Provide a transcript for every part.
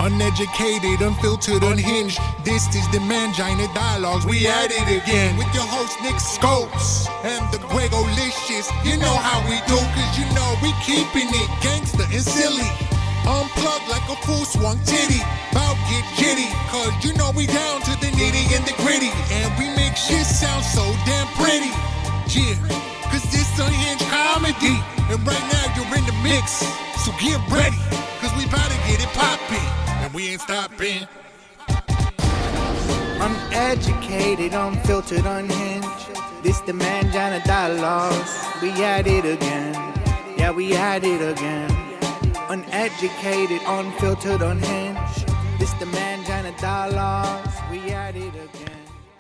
Uneducated, unfiltered, unhinged. This is the Mangina Dialogues. We at it again with your host Nick Scopes and the Gregolicious. You know how we do, cause you know we keeping it gangster and silly. Unplugged like a full swung titty. Bout get jitty, cause you know we down to the nitty and the gritty. And we make shit sound so damn pretty. Yeah, cause this unhinged comedy. And right now you're in the mix, so get ready, cause we bout to get it poppin'. And we ain't stopping. Uneducated, unfiltered, unhinged. This the Mangina Dialogues. We at it again. Yeah, we at it again. Uneducated, unfiltered, unhinged. This the Mangina Dialogues. We at it again.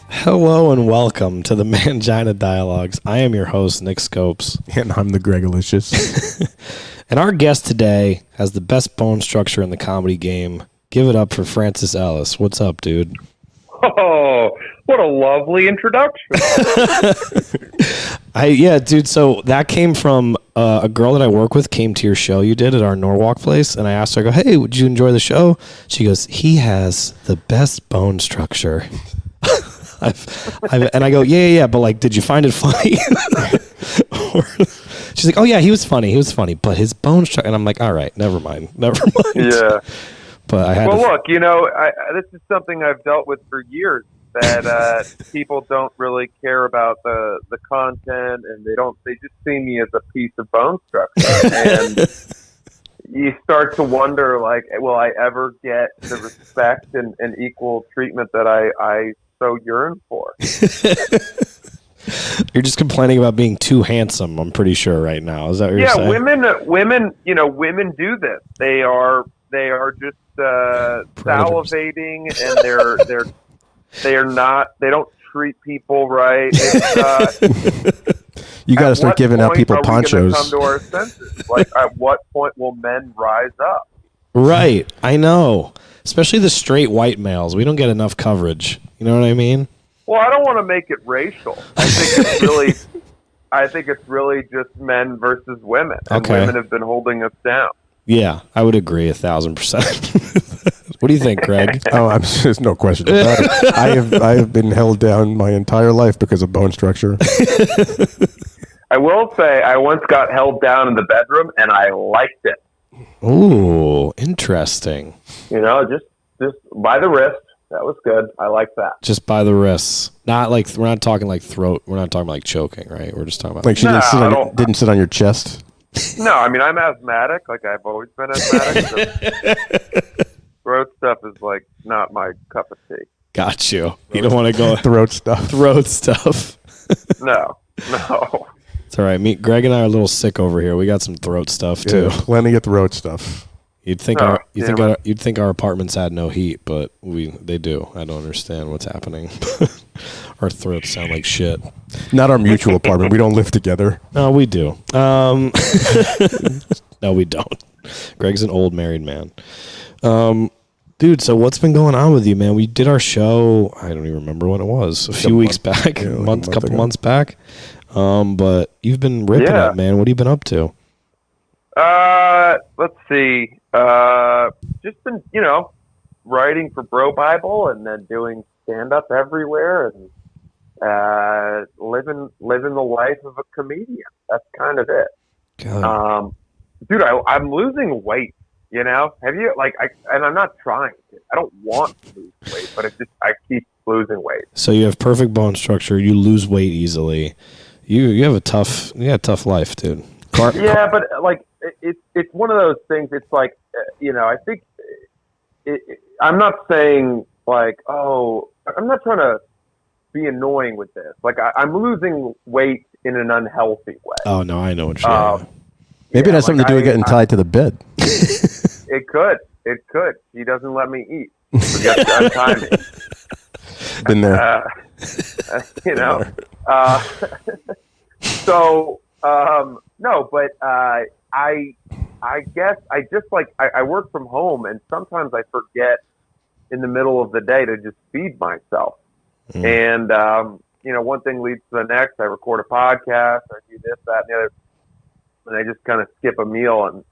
Hello and welcome to the Mangina Dialogues. I am your host, Nick Scopes. And I'm the Gregolicious. And our guest today has the best bone structure in the comedy game. Give it up for Francis Ellis. What's up, dude? Oh, what a lovely introduction. Yeah, dude, so that came from a girl that I work with came to your show you did at our Norwalk place, and I asked her, I go, hey, would you enjoy the show? She goes, he has the best bone structure. And I go, yeah, but like, did you find it funny? She's like, oh yeah, he was funny, but his bone structure, and I'm like, all right, never mind. Yeah. But I had look, you know, this is something I've dealt with for years, that people don't really care about the content, and they just see me as a piece of bone structure. And you start to wonder, like, will I ever get the respect and equal treatment that I so yearn for? You're just complaining about being too handsome, I'm pretty sure right now. Is that what you're saying? Yeah, women do this. They are just salivating, and they don't treat people right. You got to start giving out people ponchos. Come to our senses? Like, at what point will men rise up? Right, I know. Especially the straight white males. We don't get enough coverage. You know what I mean? Well, I don't want to make it racial. I think it's really just men versus women, and women have been holding us down. Yeah, I would agree 1,000%. What do you think, Greg? There's no question about it. I have been held down my entire life because of bone structure. I will say I once got held down in the bedroom, and I liked it. Ooh, interesting. You know, just by the wrist. That was good. I like that. Just by the wrists. Not like, we're not talking like throat. We're not talking about like choking, right? We're just talking about like she didn't sit on your chest. No, I mean, I'm asthmatic. Like, I've always been asthmatic. So throat stuff is like not my cup of tea. Got you. You don't want to go throat stuff. No. No. It's all right. Greg and I are a little sick over here. We got some throat stuff too. Yeah, plenty of throat stuff. You'd think our apartments had no heat, but they do. I don't understand what's happening. Our throats sound like shit. Not our mutual apartment. We don't live together. No, we do. No, we don't. Greg's an old married man. Dude, so what's been going on with you, man? We did our show, I don't even remember when it was, a few weeks back, couple months back. But you've been ripping it, man. What have you been up to? Let's see. Just been, writing for Bro Bible, and then doing stand-up everywhere, and living the life of a comedian. That's kind of it. Dude, I'm losing weight. Have you and I'm not trying to. I don't want to lose weight, but I keep losing weight. So you have perfect bone structure. You lose weight easily. You have a tough life, dude. Yeah, but like it's one of those things. It's like I think I'm not saying like, oh, I'm not trying to be annoying with this. Like I'm losing weight in an unhealthy way. Oh no, I know what you're saying. Maybe it has something to do with getting tied to the bed. It could. He doesn't let me eat. Forget to untie me. Been there. No, but I guess I just I work from home, and sometimes I forget in the middle of the day to just feed myself. And one thing leads to the next. I record a podcast, I do this, that, and the other, and I just kind of skip a meal, and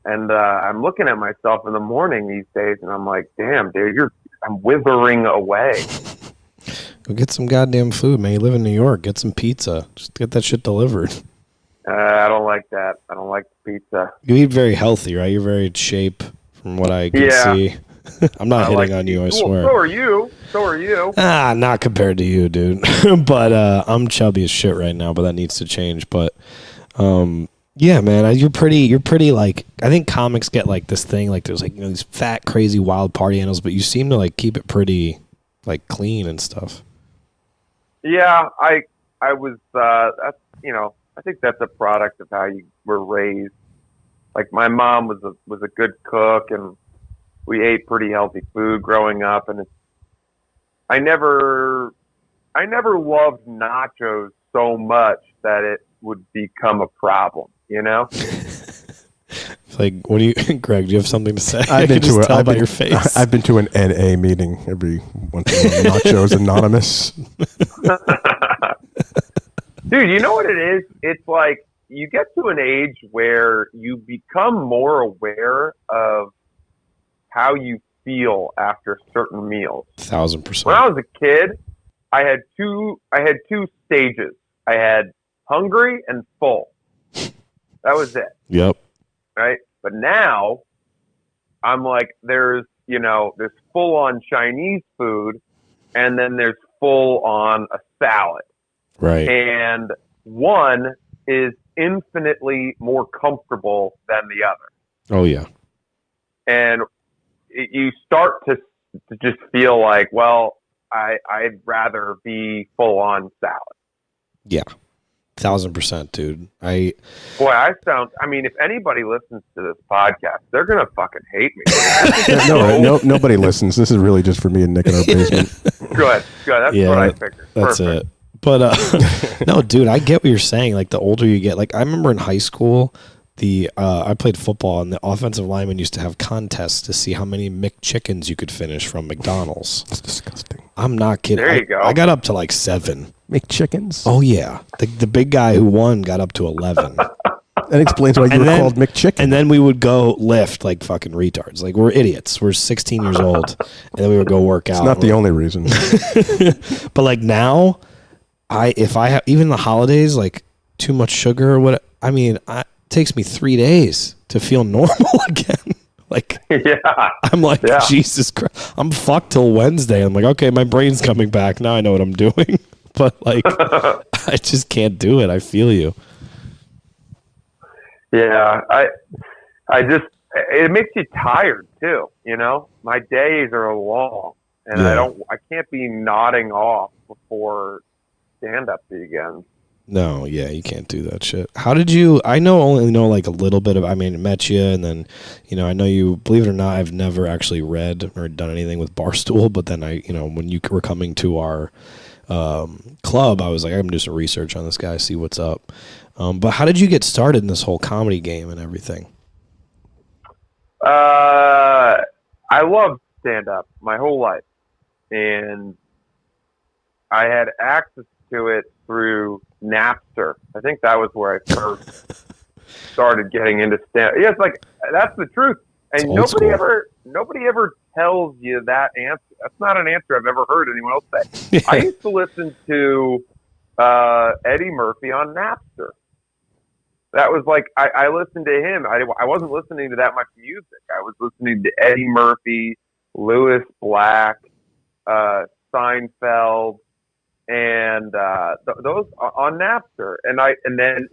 And I'm looking at myself in the morning these days, and I'm like, damn, dude, I'm withering away. Go get some goddamn food, man. You live in New York. Get some pizza. Just get that shit delivered. I don't like that. I don't like the pizza. You eat very healthy, right? You're very in shape from what I can see. I'm not hitting on you, I swear. So are you. Not compared to you, dude. But I'm chubby as shit right now, but that needs to change. But yeah, man, you're pretty like, I think comics get like this thing, like there's like, these fat, crazy, wild party animals, but you seem to like keep it pretty like clean and stuff. Yeah, I was that's I think that's a product of how you were raised. Like my mom was a good cook, and we ate pretty healthy food growing up, and I never loved nachos so much that it would become a problem, It's like, what do you, Greg? Do you have something to say? I've been to tell by your face. I've been to an NA meeting every once in a while. Nachos Anonymous. Dude, you know what it is? It's like you get to an age where you become more aware of how you feel after certain meals. 1,000%. When I was a kid, I had two stages. I had hungry and full. That was it. Yep. Right? But now I'm like, there's full on Chinese food, and then there's full on a salad. Right. And one is infinitely more comfortable than the other. Oh, yeah. And you start to just feel like, well, I'd rather be full on salad. Yeah. 1,000%, dude. If anybody listens to this podcast, they're going to fucking hate me. No, nobody listens. This is really just for me and Nick in our basement. Good. That's what I figured. That's Perfect. it. But no, dude, I get what you're saying. Like the older you get, like I remember in high school, I played football, and the offensive linemen used to have contests to see how many McChickens you could finish from McDonald's. That's disgusting. I'm not kidding. There you go. I got up to like 7. McChickens? Oh yeah, the big guy who won got up to 11. That explains why you were called McChicken. And then we would go lift like fucking retards. Like we're idiots. We're 16 years old, and then we would go work out. It's not the only reason. But like now, if I have even the holidays, like too much sugar or what, it takes me 3 days to feel normal again. Like, yeah, I'm like, Jesus Christ, I'm fucked till Wednesday. I'm like, okay, my brain's coming back. Now I know what I'm doing. But like, I just can't do it. I feel you. Yeah, it makes you tired too. My days are long, and I can't be nodding off before stand-up begins. No, yeah, you can't do that shit. How did you? Only know like a little bit of. Met you, and then, I know you. Believe it or not, I've never actually read or done anything with Barstool. But then when you were coming to our club, I was like, I'm gonna do some research on this guy, see what's up. But how did you get started in this whole comedy game and everything? I loved stand-up my whole life, and I had access to it through Napster. I think that was where I first started getting into stand-up. Yeah, it's like, that's the truth. And nobody ever tells you that answer. That's not an answer I've ever heard anyone else say. I used to listen to Eddie Murphy on Napster. That was like, I listened to him. I wasn't listening to that much music. I was listening to Eddie Murphy, Lewis Black, Seinfeld, and those on Napster. And then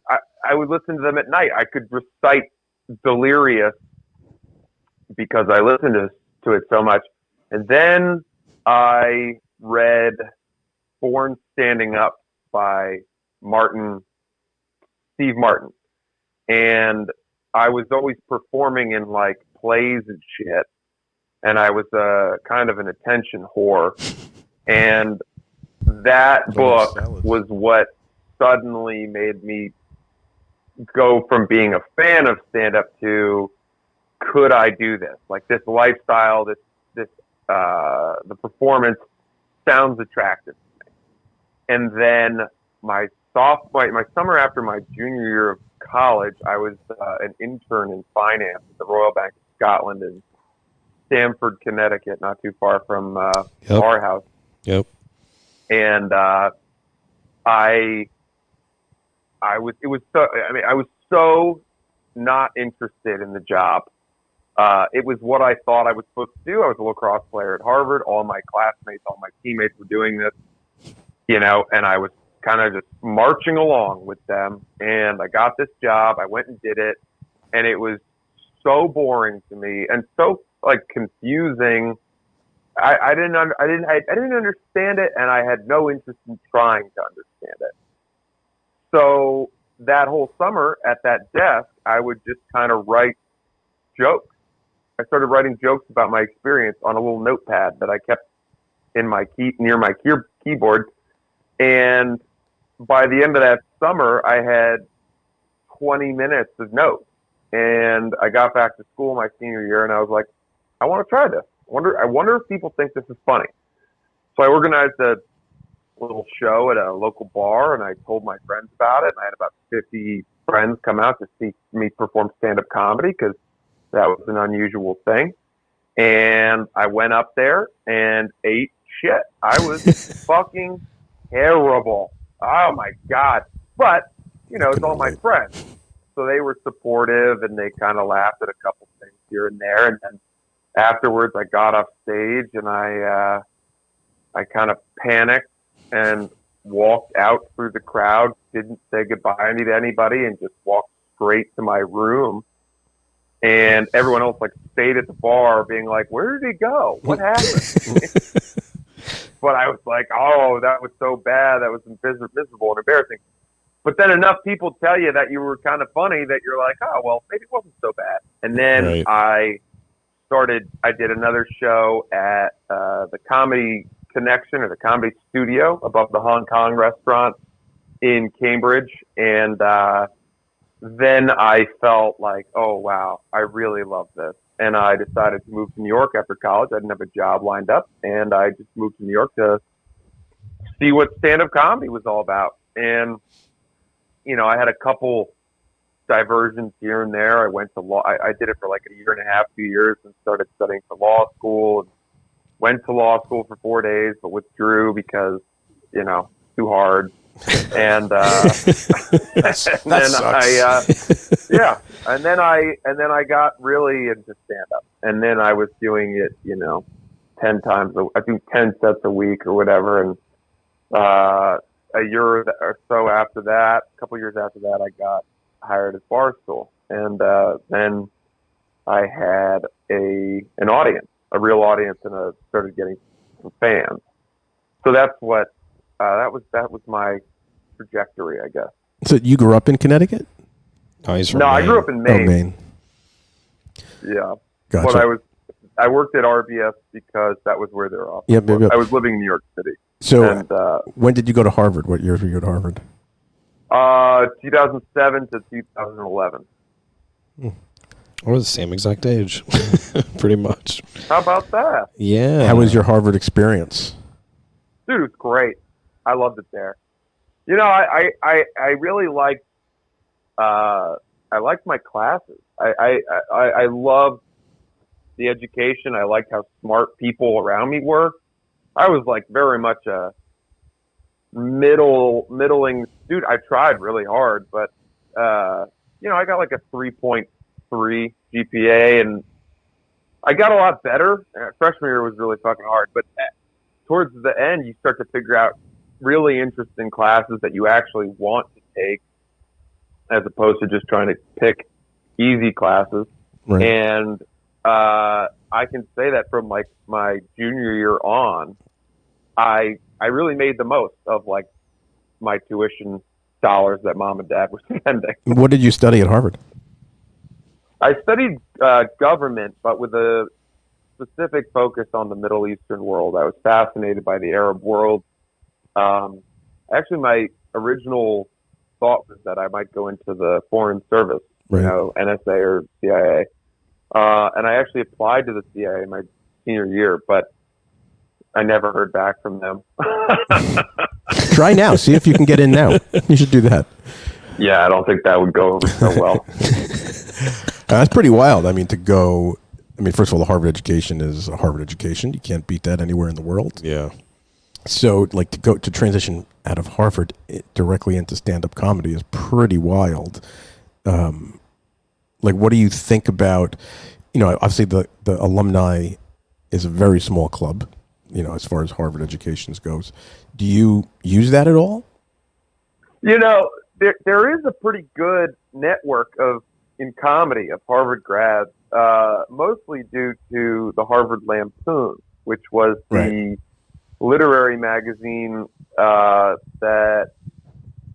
I would listen to them at night. I could recite Delirious because I listened to it so much. And then I read Born Standing Up by Steve Martin. And I was always performing in like plays and shit. And I was kind of an attention whore. And that book was what suddenly made me go from being a fan of stand-up to, could I do this? Like this lifestyle, the performance sounds attractive to me. And then my summer after my junior year of college, I was an intern in finance at the Royal Bank of Scotland in Stamford, Connecticut, not too far from our house. Yep. And I was so not interested in the job. It was what I thought I was supposed to do. I was a lacrosse player at Harvard. All my classmates, all my teammates were doing this, and I was kind of just marching along with them. And I got this job. I went and did it, and it was so boring to me and so confusing. I didn't understand it, and I had no interest in trying to understand it. So that whole summer at that desk, I would just kind of write jokes. I started writing jokes about my experience on a little notepad that I kept in my near my keyboard. And by the end of that summer, I had 20 minutes of notes. And I got back to school my senior year, and I was like, I want to try this. I wonder if people think this is funny. So I organized a little show at a local bar, and I told my friends about it. And I had about 50 friends come out to see me perform stand-up comedy because that was an unusual thing. And I went up there and ate shit. I was fucking terrible. Oh my God. But, it's all my friends. So they were supportive, and they kind of laughed at a couple things here and there. And then afterwards I got off stage, and I kind of panicked and walked out through the crowd, didn't say goodbye to anybody, and just walked straight to my room. And everyone else stayed at the bar being like, where did he go? What happened? But I was like, oh, that was so bad. That was miserable and embarrassing. But then enough people tell you that you were kind of funny that you're like, oh, well, maybe it wasn't so bad. And then I did another show at the Comedy Connection, or the Comedy Studio, above the Hong Kong restaurant in Cambridge. And then I felt like, oh, wow, I really love this. And I decided to move to New York after college. I didn't have a job lined up, and I just moved to New York to see what stand-up comedy was all about. And, I had a couple diversions here and there. I went to law. I did it for a year and a half, 2 years, and started studying for law school. And went to law school for 4 days, but withdrew because, too hard. And and then I got really into stand up, and then I was doing it 10 times I think 10 sets a week or whatever. And a year or so after that, a couple years after that, I got hired at Barstool, and then I had an audience, a real audience, and started getting some fans. So that's what that was my trajectory, I guess. So you grew up in Connecticut? Oh, he's from No, Maine. I grew up in Maine. Oh, Maine. Yeah. Gotcha. But I worked at RBS because that was where their office Yep. was. I was living in New York City. So and, when did you go to Harvard? What years were you at Harvard? 2007 to 2011. We're the same exact age, pretty much. How about that? Yeah. How was your Harvard experience? Dude, it was great. I loved it there. I really liked my classes. I loved the education. I liked how smart people around me were. I was very much a middling student. I tried really hard, but I got a 3.3 GPA, and I got a lot better. Freshman year was really fucking hard, but towards the end, you start to figure out really interesting classes that you actually want to take, as opposed to just trying to pick easy classes. Right. And I can say that from my junior year on, I really made the most of my tuition dollars that mom and dad were spending. What did you study at Harvard? I studied government, but with a specific focus on the Middle Eastern world. I was fascinated by the Arab world. Actually, my original thought was that I might go into the foreign service, Right. NSA or CIA. And I actually applied to the CIA my senior year, but I never heard back from them. Try now. See if you can get in now. You should do that. Yeah, I don't think that would go over so well. That's pretty wild. I mean, to go. I mean, first of all, the Harvard education is a Harvard education. You can't beat that anywhere in the world. Yeah. So, like, to transition out of Harvard directly into stand-up comedy is pretty wild. Like, what do you think about? You know, obviously the alumni is a very small club. You know, as far as Harvard educations goes, do you use that at all? You know, there is a pretty good network in comedy of Harvard grads, mostly due to the Harvard Lampoon, which was the literary magazine that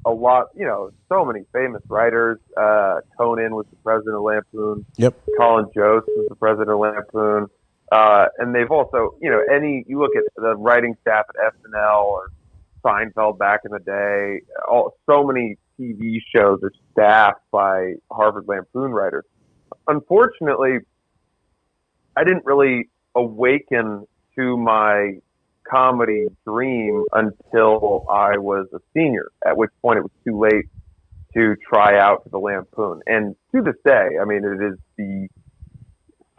a lot, you know, so many famous writers. Conan was the president of Lampoon. Yep. Colin Jost was the president of Lampoon. And they've also, you know, you look at the writing staff at SNL or Seinfeld back in the day, so many TV shows are staffed by Harvard Lampoon writers. Unfortunately, I didn't really awaken to my comedy dream until I was a senior, at which point it was too late to try out for the Lampoon. And to this day, I mean, it is the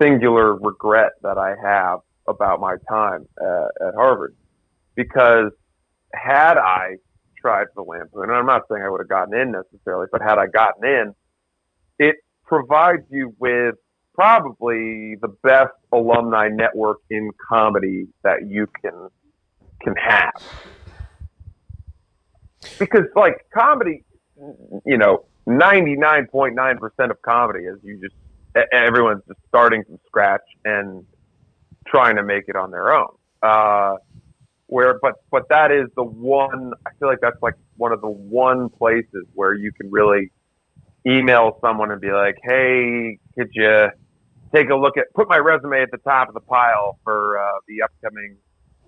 singular regret that I have about my time at Harvard, because had I tried for the Lampoon, and I'm not saying I would have gotten in necessarily, but had I gotten in, it provides you with probably the best alumni network in comedy that you can have. Because, like, comedy, you know, 99.9% of comedy is everyone's just starting from scratch and trying to make it on their own. But that is the one, I feel like that's like one of the one places where you can really email someone and be like, hey, could you take a look put my resume at the top of the pile for the upcoming,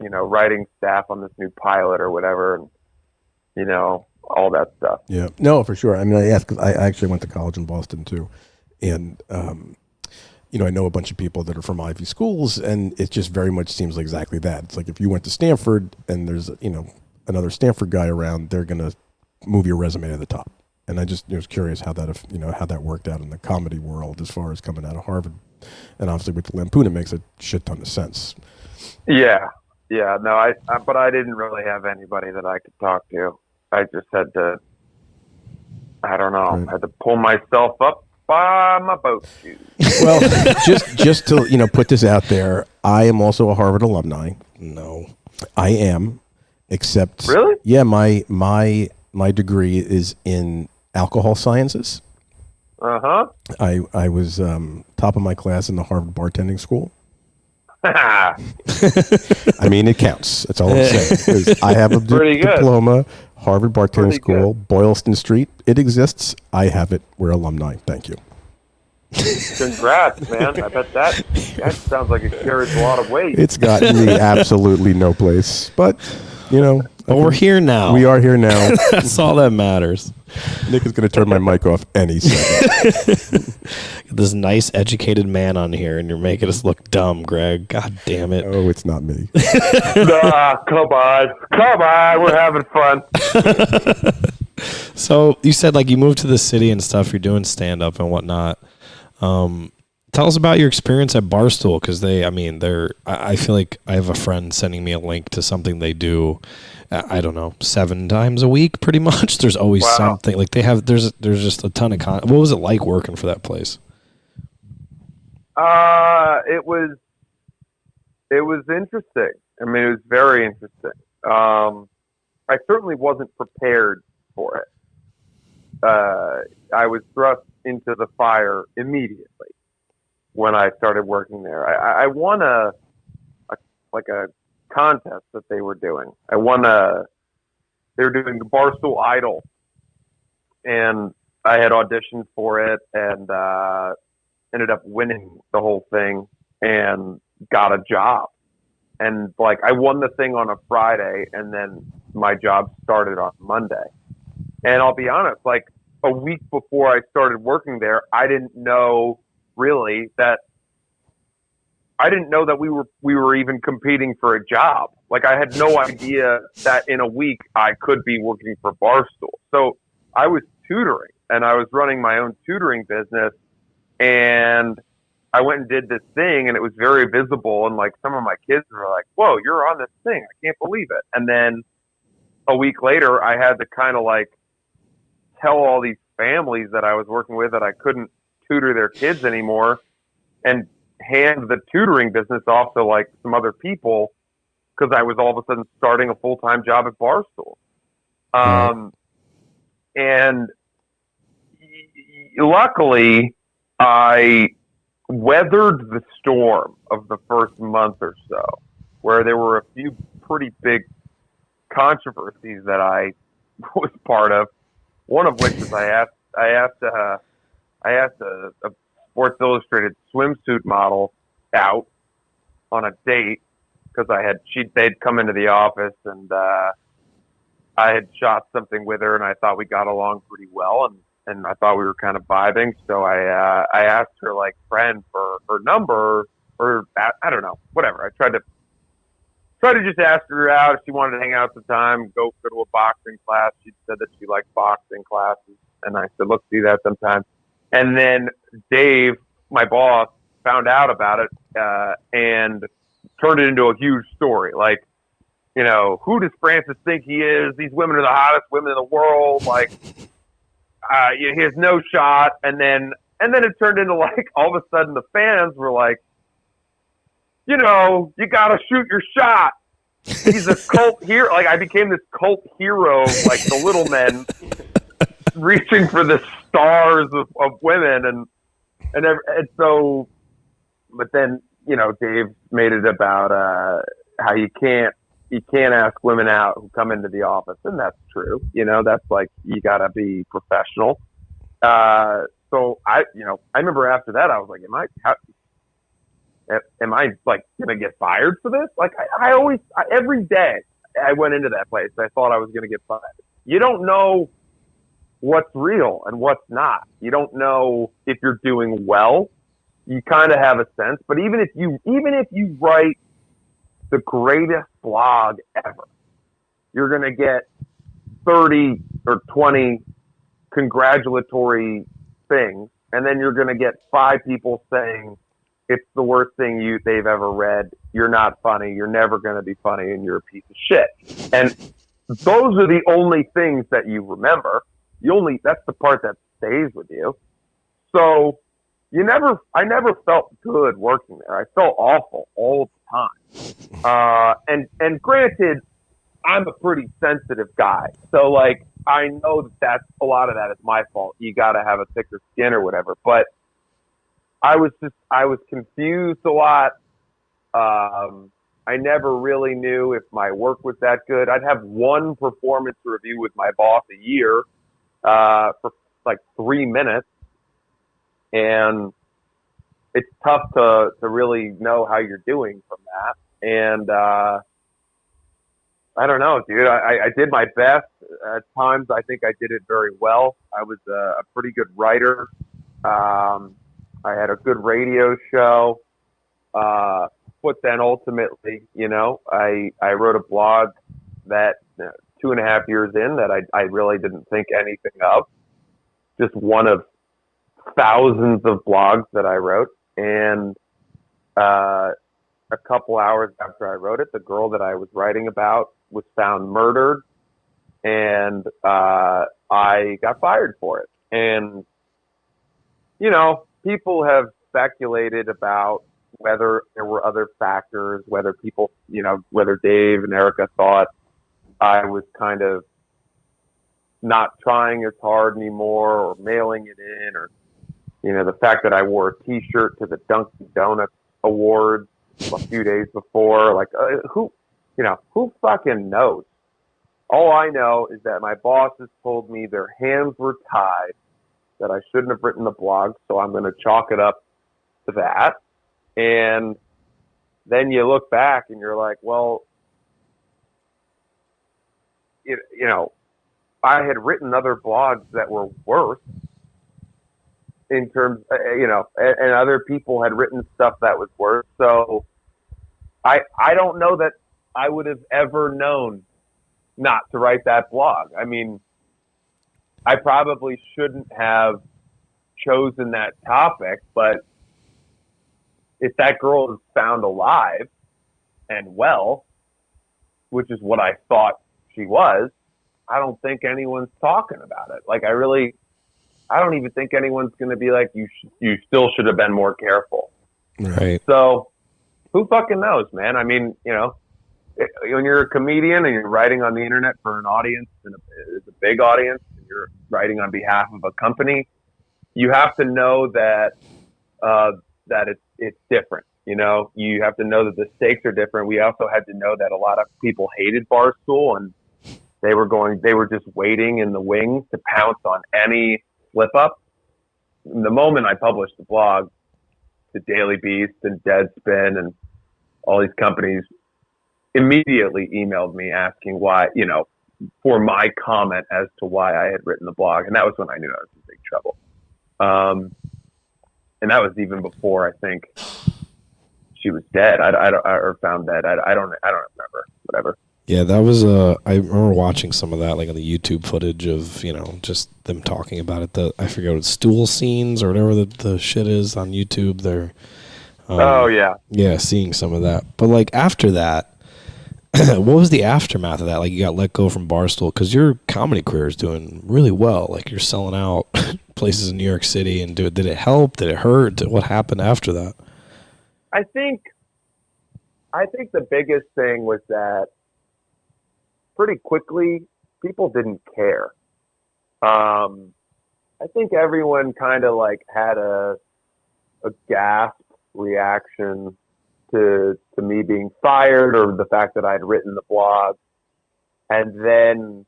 you know, writing staff on this new pilot or whatever, and, you know, all that stuff. Yeah, no, for sure. I mean, I asked because I actually went to college in Boston too, and you know, I know a bunch of people that are from Ivy schools, and it just very much seems like exactly that. It's like if you went to Stanford and there's, you know, another Stanford guy around, they're gonna move your resume to the top. And I just was curious how that worked out in the comedy world as far as coming out of Harvard, and obviously with the Lampoon, it makes a shit ton of sense. Yeah. No, but I didn't really have anybody that I could talk to. I just had to, I don't know, Right. had to pull myself up by my boat shoes. Well, just to, you know, put this out there, I am also a Harvard alumni. No. I am, except Really? Yeah, my degree is in alcohol sciences. Uh-huh. I was top of my class in the Harvard bartending school. I mean, it counts. That's all I'm saying. 'Cause I have a Pretty good. diploma, Harvard bartending Pretty school, Boylston Street. It exists. I have it. We're alumni. Thank you. Congrats, man. I bet that sounds like it carries a lot of weight. It's gotten me absolutely no place. But, you know. But we're here now. We are here now. That's all that matters. Nick is going to turn my mic off any second. This nice, educated man on here, and you're making us look dumb, Greg. God damn it. Oh, it's not me. Nah, come on. We're having fun. So you said, like, you moved to the city and stuff. You're doing stand-up and whatnot. Tell us about your experience at Barstool, because I feel like I have a friend sending me a link to something they do, I don't know, 7 times a week, pretty much. There's always something. Like, there's just a ton of What was it like working for that place? It was interesting. I mean, it was very interesting. I certainly wasn't prepared for it. I was thrust into the fire immediately when I started working there. I won a contest that they were doing. They were doing the Barstool Idol, and I had auditioned for it and ended up winning the whole thing and got a job. And, like, I won the thing on a Friday, and then my job started on Monday. And I'll be honest, like, a week before I started working there, I didn't know really that we were even competing for a job. Like, I had no idea that in a week I could be working for Barstool. So I was tutoring, and I was running my own tutoring business, and I went and did this thing, and it was very visible, and like some of my kids were like, "Whoa, you're on this thing! I can't believe it!" And then a week later, I had to kind of like tell all these families that I was working with that I couldn't tutor their kids anymore, and hand the tutoring business off to like some other people because I was all of a sudden starting a full-time job at Barstool. And luckily, I weathered the storm of the first month or so, where there were a few pretty big controversies that I was part of. One of which is I asked a Sports Illustrated swimsuit model out on a date because they'd come into the office, and I had shot something with her, and I thought we got along pretty well, and I thought we were kind of vibing. So I asked her like friend for her number, or I don't know, whatever. I tried to just ask her out if she wanted to hang out at the time, go to a boxing class. She said that she liked boxing classes, and I said, let's do that sometime. And then Dave, my boss, found out about it and turned it into a huge story. Like, you know, who does Francis think he is? These women are the hottest women in the world. Like, he has no shot. And then it turned into like all of a sudden the fans were like, you know, you got to shoot your shot. He's a cult hero. Like, I became this cult hero, like the little men reaching for the stars of women. And so, but then, you know, Dave made it about how you can't ask women out who come into the office. And that's true. You know, that's like, you got to be professional. So I remember after that, I was like, am I like gonna get fired for this? Like every day I went into that place, I thought I was gonna get fired. You don't know what's real and what's not. You don't know if you're doing well. You kind of have a sense, but even if you write the greatest blog ever, you're gonna get 30 or 20 congratulatory things, and then you're gonna get 5 people saying it's the worst thing they've ever read. You're not funny. You're never going to be funny, and you're a piece of shit. And those are the only things that you remember. That's the part that stays with you. So I never felt good working there. I felt awful all the time. And granted, I'm a pretty sensitive guy. So like, I know that's a lot of that is my fault. You got to have a thicker skin or whatever, but I was confused a lot. I never really knew if my work was that good. I'd have one performance review with my boss a year for like 3 minutes, and it's tough to really know how you're doing from that. And I don't know, dude. I did my best. At times, I think I did it very well. I was a pretty good writer. I had a good radio show, but then ultimately, you know, I wrote a blog that 2.5 years in that I really didn't think anything of. Just one of thousands of blogs that I wrote. And a couple hours after I wrote it, the girl that I was writing about was found murdered, and I got fired for it. And, you know, people have speculated about whether there were other factors, whether people, you know, whether Dave and Erica thought I was kind of not trying as hard anymore or mailing it in, or, you know, the fact that I wore a T-shirt to the Dunkin' Donuts Awards a few days before. Like, who fucking knows? All I know is that my bosses told me their hands were tied, that I shouldn't have written the blog, so I'm going to chalk it up to that. And then you look back and you're like, well, you know, I had written other blogs that were worse in terms, you know, and other people had written stuff that was worse. So I don't know that I would have ever known not to write that blog. I mean, I probably shouldn't have chosen that topic, but if that girl is found alive and well, which is what I thought she was, I don't think anyone's talking about it. Like, I don't even think anyone's going to be like, you still should have been more careful. Right. So who fucking knows, man? I mean, when you're a comedian and you're writing on the internet for an audience, and it's a big audience, and you're writing on behalf of a company, you have to know that it's different. You have to know that the stakes are different. We also had to know that a lot of people hated Barstool, and they were just waiting in the wings to pounce on any slip up. The moment I published the blog, the Daily Beast and Deadspin and all these companies immediately emailed me asking why, for my comment as to why I had written the blog. And that was when I knew I was in big trouble. And that was even before I think she was dead. Or found dead. I don't remember. Whatever. Yeah, that was I remember watching some of that, like on the YouTube footage of just them talking about it. I forget what stool scenes or whatever the shit is on YouTube. They're oh yeah, seeing some of that. But like after that, what was the aftermath of that? Like you got let go from Barstool because your comedy career is doing really well. Like you're selling out places in New York City. And did it help? Did it hurt? What happened after that? I think the biggest thing was that pretty quickly people didn't care. I think everyone kind of like had a gasp reaction to me being fired or the fact that I'd written the blog. And then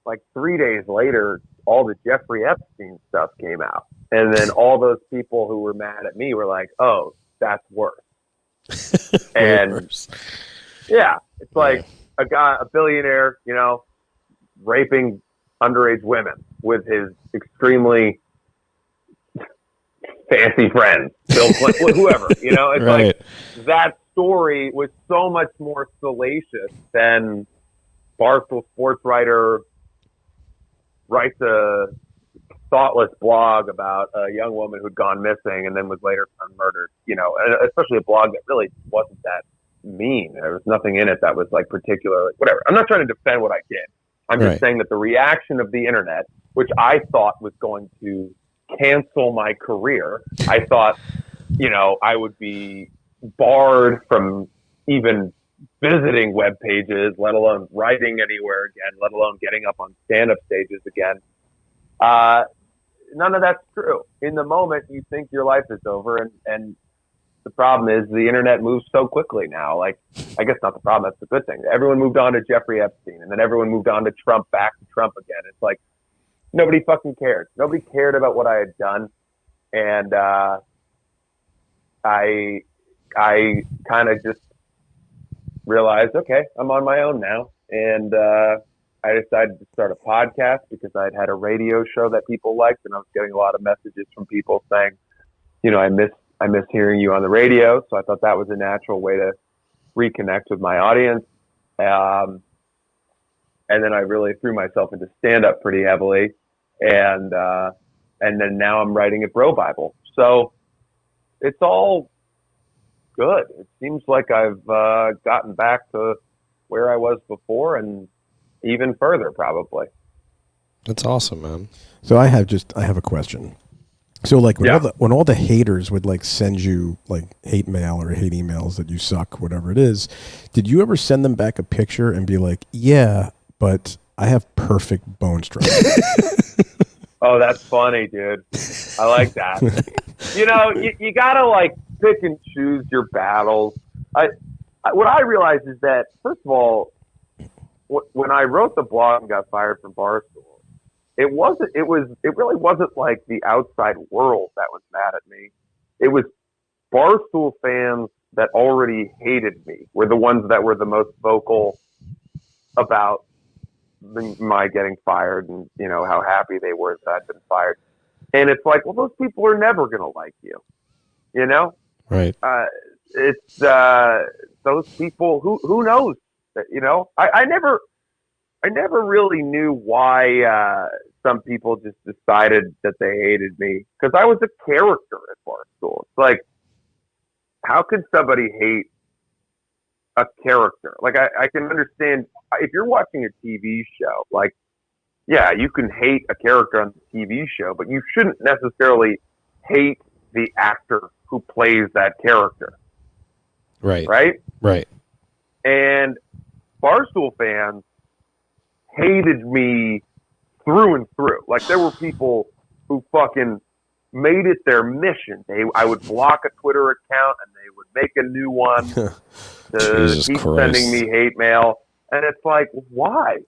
like 3 days later, all the Jeffrey Epstein stuff came out. And then all those people who were mad at me were like, oh, that's worse. And worse. Yeah, it's like a billionaire, raping underage women with his extremely fancy friends, Bill Clinton, whoever, it's right. Like that story was so much more salacious than Barstool Sports writer writes a thoughtless blog about a young woman who'd gone missing and then was later found murdered, and especially a blog that really wasn't that mean. There was nothing in it that was like particularly whatever. I'm not trying to defend what I did. I'm just saying that the reaction of the internet, which I thought was going to cancel my career, I thought, I would be barred from even visiting web pages, let alone writing anywhere again, let alone getting up on stand-up stages again. None of that's true. In the moment, you think your life is over, and the problem is the internet moves so quickly now. Like, I guess not the problem, that's the good thing. Everyone moved on to Jeffrey Epstein, and then everyone moved on to Trump, back to Trump again. It's like, nobody fucking cared. Nobody cared about what I had done. And I kind of just realized, okay, I'm on my own now. And I decided to start a podcast because I'd had a radio show that people liked, and I was getting a lot of messages from people saying, I miss hearing you on the radio. So I thought that was a natural way to reconnect with my audience. And then I really threw myself into stand-up pretty heavily. And then now I'm writing at Bro Bible. So it's all good. It seems like I've gotten back to where I was before and even further, probably. That's awesome, man. So I have a question. So like when all the haters would like send you like hate mail or hate emails that you suck, whatever it is, did you ever send them back a picture and be like, yeah, but I have perfect bone structure? Oh, that's funny, dude. I like that. You gotta like pick and choose your battles. What I realized is that, first of all, when I wrote the blog and got fired from Barstool, it really wasn't like the outside world that was mad at me. It was Barstool fans that already hated me were the ones that were the most vocal about my getting fired and, how happy they were that I'd been fired. And it's like, well, those people are never going to like you, Right. It's those people who knows, I never, I never really knew why some people just decided that they hated me because I was a character at Barstool. It's like, how can somebody hate a character? Like, I can understand if you're watching a TV show, like, yeah, you can hate a character on the TV show, but you shouldn't necessarily hate the actor who plays that character. Right. Right? Right. And Barstool fans hated me through and through. Like, there were people who fucking made it their mission. I would block a Twitter account and they would make a new one to Jesus keep Christ. sending me hate mail. And it's like, why?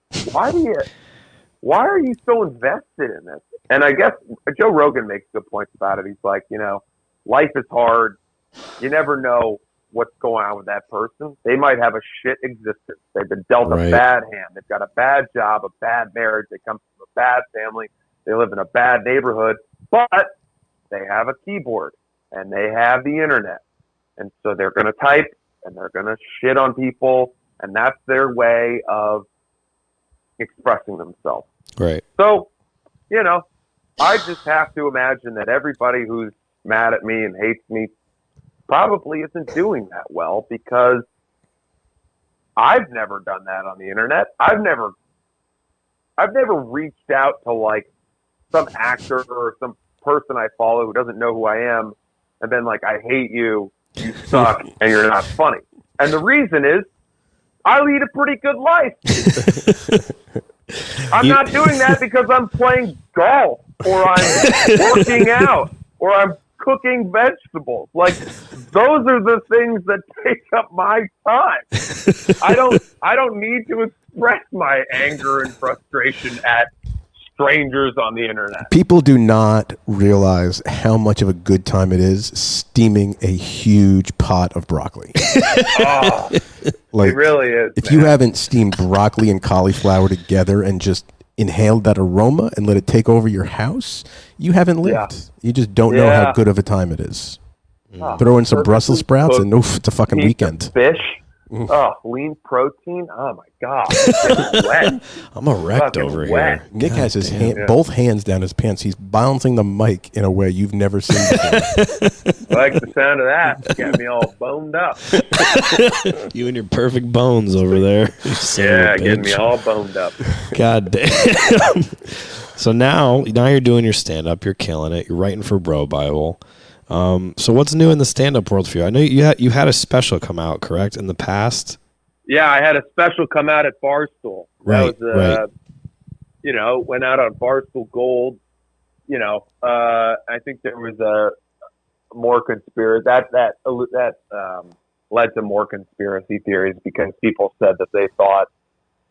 Why are you so invested in this? And I guess Joe Rogan makes good points about it. He's like, life is hard. You never know what's going on with that person. They might have a shit existence. They've been dealt a bad hand. They've got a bad job, a bad marriage. They come from a bad family. They live in a bad neighborhood, but they have a keyboard and they have the internet. And so they're going to type and they're going to shit on people. And that's their way of expressing themselves. Right. So, I just have to imagine that everybody who's mad at me and hates me probably isn't doing that well because I've never done that on the internet. I've never reached out to like some actor or some person I follow who doesn't know who I am and been like, I hate you, you suck, and you're not funny. And the reason is I lead a pretty good life. I'm not doing that because I'm playing golf or I'm working out or I'm cooking vegetables. Like, those are the things that take up my time. I don't need to express my anger and frustration at strangers on the internet. People do not realize how much of a good time it is steaming a huge pot of broccoli. Oh, like, it really is. If you haven't steamed broccoli and cauliflower together and just inhaled that aroma and let it take over your house, you haven't lived. Yeah. You just don't know how good of a time it is. Oh, Throw in some Brussels sprouts and oof, it's a fucking weekend. Fish. Oh, lean protein. Oh my God. It's wet. I'm erect Fucking over wet. here. Nick has his damn. both hands down his pants. He's balancing the mic in a way you've never seen before. I like the sound of that. Got me all boned up. You and your perfect bones over there. You son of a Yeah, getting bitch. me all boned up. God damn. So now you're doing your stand-up. You're killing it. You're writing for Bro Bible. So what's new in the stand-up world for you? I know you had a special come out, correct, in the past? Yeah, I had a special come out at Barstool. Right, That was, went out on Barstool Gold. I think there was a more conspiracy that led to more conspiracy theories because people said that they thought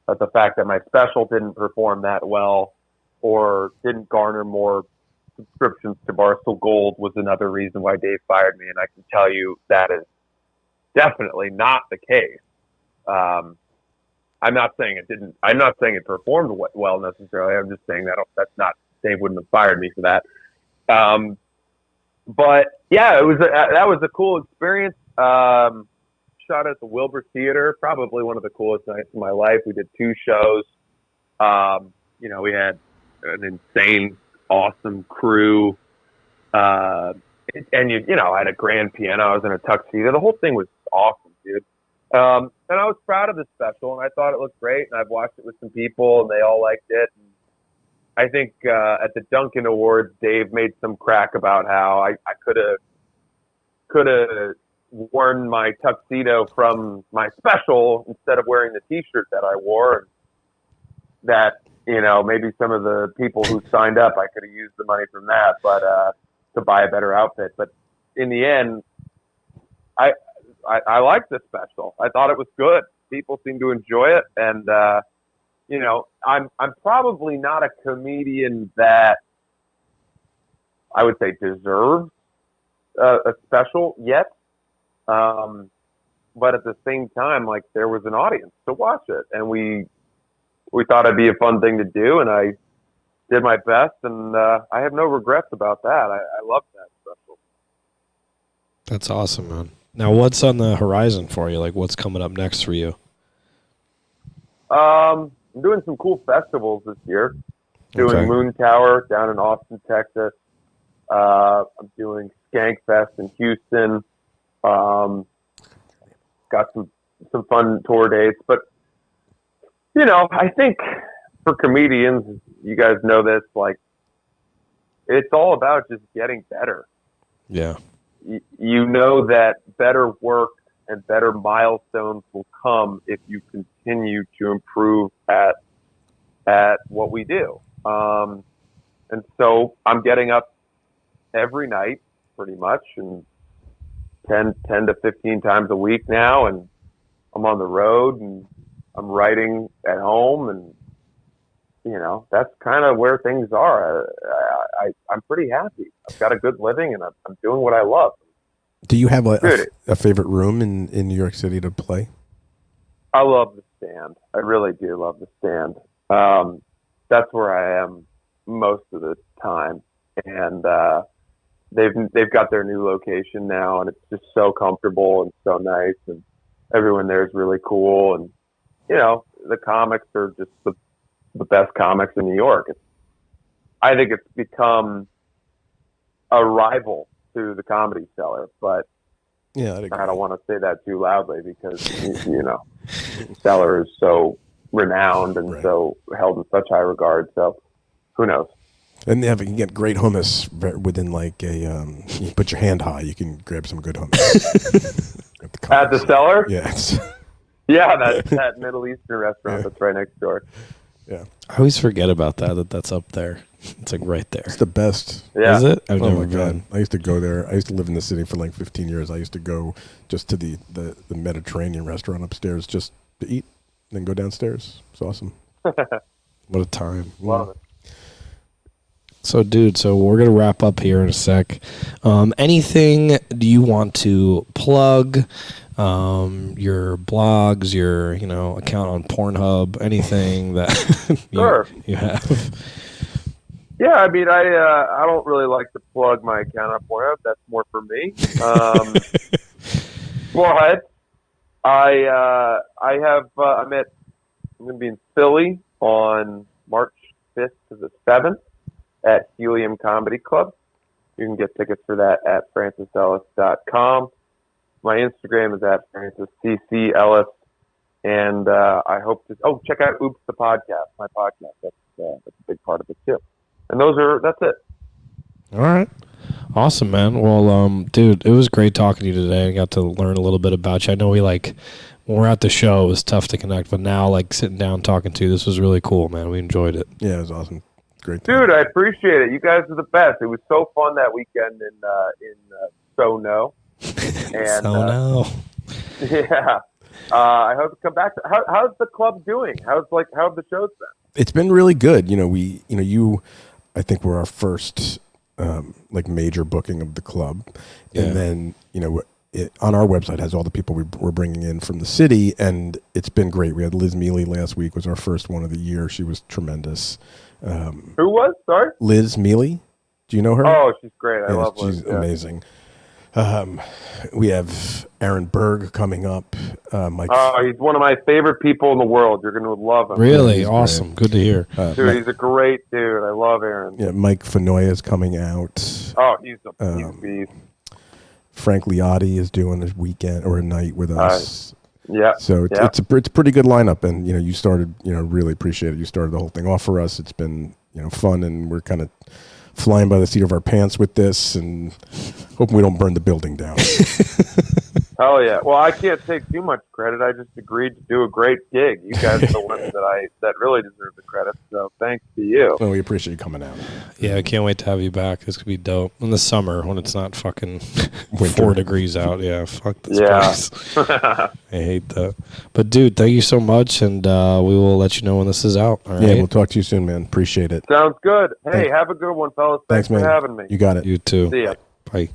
that the fact that my special didn't perform that well or didn't garner more subscriptions to Barstool Gold was another reason why Dave fired me, and I can tell you that is definitely not the case. I'm not saying it didn't. I'm not saying it performed well necessarily. I'm just saying that's not. Dave wouldn't have fired me for that. But yeah, that was a cool experience. Shot at the Wilbur Theater, probably one of the coolest nights of my life. We did 2 shows. We had an insane, awesome crew. And I had a grand piano. I was in a tuxedo. The whole thing was awesome, dude. And I was proud of the special, and I thought it looked great. And I've watched it with some people, and they all liked it. And I think at the Duncan Awards, Dave made some crack about how I could have worn my tuxedo from my special instead of wearing the T-shirt that I wore, and that maybe some of the people who signed up, I could have used the money from that, but to buy a better outfit. But in the end, I liked the special. I thought it was good. People seemed to enjoy it, and I'm probably not a comedian that I would say deserves a special yet. But at the same time, like, there was an audience to watch it, and we thought it'd be a fun thing to do, and I did my best, and I have no regrets about that. I loved that special. That's awesome, man. Now, what's on the horizon for you? Like, what's coming up next for you? I'm doing some cool festivals this year. Doing Okay. Moon Tower down in Austin, Texas. I'm doing Skank Fest in Houston. Got some fun tour dates, but I think for comedians, you guys know this, like, it's all about just getting better. Yeah. You know that better work and better milestones will come if you continue to improve at what we do. And so I'm getting up every night pretty much, and 10 to 15 times a week now, and I'm on the road and I'm writing at home, and that's kind of where things are. I'm pretty happy. I've got a good living, and I'm doing what I love. Do you have a favorite room in New York City to play? I love the Stand. I really do love the Stand. That's where I am most of the time, and they've got their new location now, and it's just so comfortable and so nice, and everyone there is really cool, and the comics are just the best comics in New York. I think it's become a rival to the Comedy Cellar, but Yeah, I don't want to say that too loudly because Cellar is so renowned and so held in such high regard. So who knows? And you can get great hummus within like you put your hand high, you can grab some good hummus. At the Cellar? Yes. Yeah, that Middle Eastern restaurant that's right next door. Yeah. I always forget about that's up there. It's like right there. It's the best. Yeah. Is it? I've Oh never my God. been. I used to go there. I used to live in the city for like 15 years. I used to go just to the Mediterranean restaurant upstairs just to eat, then go downstairs. It's awesome. What a time. Love it. So, dude, we're going to wrap up here in a sec. Anything do you want to plug? Your blogs, your, account on Pornhub, anything that Sure. you have? Yeah, I mean, I don't really like to plug my account on Pornhub. That's more for me. But I'm going to be in Philly on March 5th to the 7th at Helium Comedy Club. You can get tickets for that at francisellis.com. My Instagram is at francisccellis. And I hope to check out Oops the podcast, my podcast. That's a big part of it too. And that's it. All right. Awesome, man. Well, dude, it was great talking to you today. I got to learn a little bit about you. I know when we're at the show, it was tough to connect, but now, sitting down talking to you, this was really cool, man. We enjoyed it. Yeah, it was awesome. Great time. Dude, I appreciate it. You guys are the best. It was so fun that weekend in So-No. And, no. Yeah. I hope to come back. How's the club doing? How have the shows been? It's been really good. I think we're our first major booking of the club, and then on our website has all the people we're bringing in from the city, and it's been great. We had Liz Mealy last week, was our first one of the year. She was tremendous. Who was? Sorry? Liz Mealy. Do you know her? Oh, she's great. I love Liz. She's amazing. We have Aaron Berg coming up. He's one of my favorite people in the world. You're going to love him. Really? He's Awesome. great. Good to hear. Dude, he's a great dude. I love Aaron. Yeah, Mike Fenoya is coming out. Oh, he's a beast. Frank Liotti is doing a weekend or a night with us. Yeah. So it's a pretty good lineup, and you started really appreciate it. You started the whole thing off for us. It's been fun, and we're kind of flying by the seat of our pants with this, and hoping we don't burn the building down. Hell yeah. Well, I can't take too much credit. I just agreed to do a great gig. You guys are the ones that really deserve the credit. So thanks to you. Well, we appreciate you coming out. Yeah, I can't wait to have you back. This could be dope. In the summer when it's not fucking Winter. 4 degrees out. Yeah, fuck this Yeah. place. I hate that. But, dude, thank you so much, and we will let you know when this is out. All right? Yeah, we'll talk to you soon, man. Appreciate it. Sounds good. Hey, Thanks. have a good one, fellas. Thanks, man. for having me. You got it. You too. See ya. Bye.